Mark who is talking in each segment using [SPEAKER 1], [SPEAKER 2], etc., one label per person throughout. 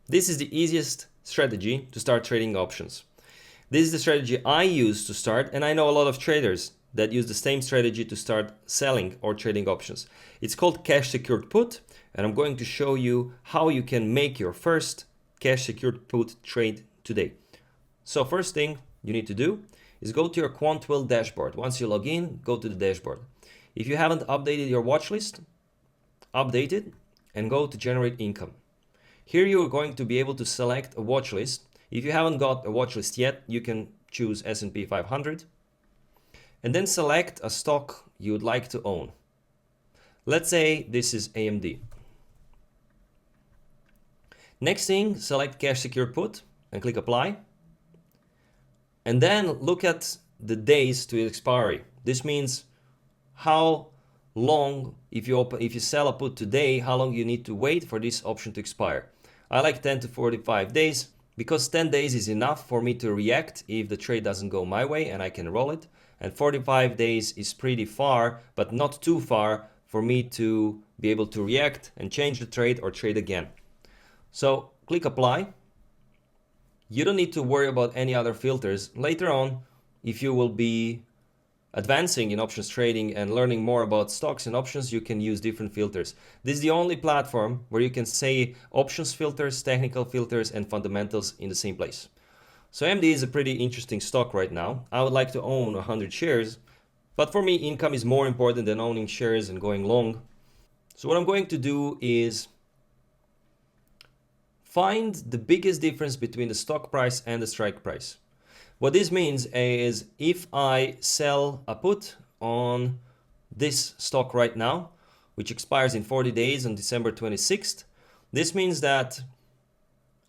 [SPEAKER 1] This is the easiest strategy to start trading options. This is the strategy I use to start, and I know a lot of traders that use the same strategy to start selling or trading options. It's called cash secured put, and I'm going to show you how you can make your first cash secured put trade today. So first thing you need to do is go to your QuantWheel dashboard. Once you log in, go to the dashboard. If you haven't updated your watch list, update it and go to generate income. Here you're going to be able to select a watch list. If you haven't got a watch list yet, you can choose S&P 500 and then select a stock you would like to own. Let's say this is AMD. Next thing, select cash secure put and click apply. And then look at the days to expiry. This means how long, if you sell a put today, how long you need to wait for this option to expire. I like 10 to 45 days because 10 days is enough for me to react if the trade doesn't go my way and I can roll it. And 45 days is pretty far, but not too far for me to be able to react and change the trade or trade again. So click apply. You don't need to worry about any other filters. Later on, if you will be advancing in options trading and learning more about stocks and options, you can use different filters. This is the only platform where you can say options filters, technical filters, and fundamentals in the same place. So AMD is a pretty interesting stock right now. I would like to own 100 shares, but for me, income is more important than owning shares and going long. So what I'm going to do is find the biggest difference between the stock price and the strike price. What this means is if I sell a put on this stock right now, which expires in 40 days on December 26th, this means that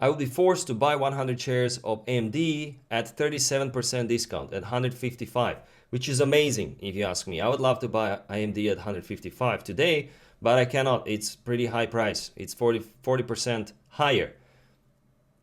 [SPEAKER 1] I will be forced to buy 100 shares of AMD at 37% discount at 155, which is amazing if you ask me. I would love to buy AMD at 155 today, but I cannot. It's pretty high price. It's 40% higher.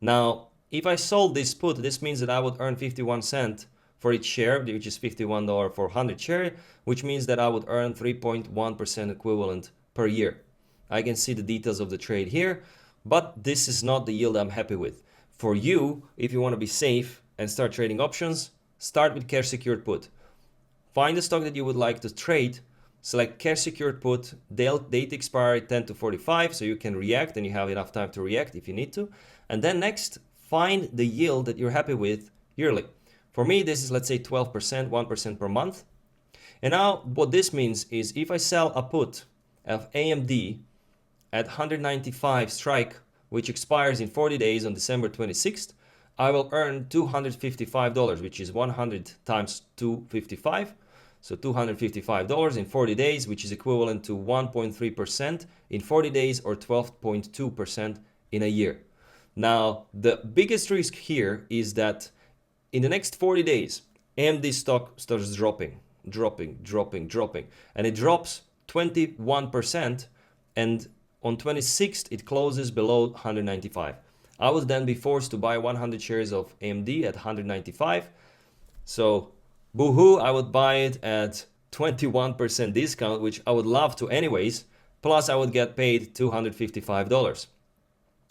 [SPEAKER 1] Now, if I sold this put, this means that I would earn 51 cents for each share, which is $51 for 100 share, which means that I would earn 3.1% equivalent per year. I can see the details of the trade here, but this is not the yield I'm happy with. For you, if you want to be safe and start trading options, start with cash secured put. Find the stock that you would like to trade, select cash secured put, date expiry 10 to 45, so you can react and you have enough time to react if you need to. And then next, find the yield that you're happy with yearly. For me, this is, let's say, 12%, 1% per month. And now what this means is if I sell a put of AMD at 195 strike, which expires in 40 days on December 26th, I will earn $255, which is 100 times 255. So $255 in 40 days, which is equivalent to 1.3% in 40 days or 12.2% in a year. Now, the biggest risk here is that in the next 40 days, AMD stock starts dropping, and it drops 21%, and on 26th, it closes below 195. I would then be forced to buy 100 shares of AMD at 195. So, boohoo, I would buy it at 21% discount, which I would love to anyways, plus I would get paid $255.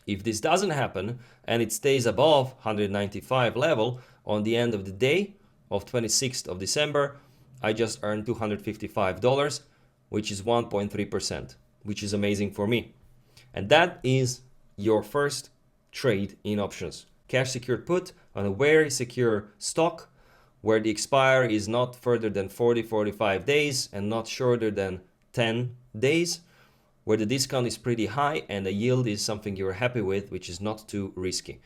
[SPEAKER 1] If this doesn't happen and it stays above 195 level on the end of the day of 26th of December, I just earned $255, which is 1.3%, which is amazing for me. And that is your first trade in options. Cash secured put on a very secure stock where the expire is not further than 45 days and not shorter than 10 days, where the discount is pretty high and the yield is something you're happy with, which is not too risky.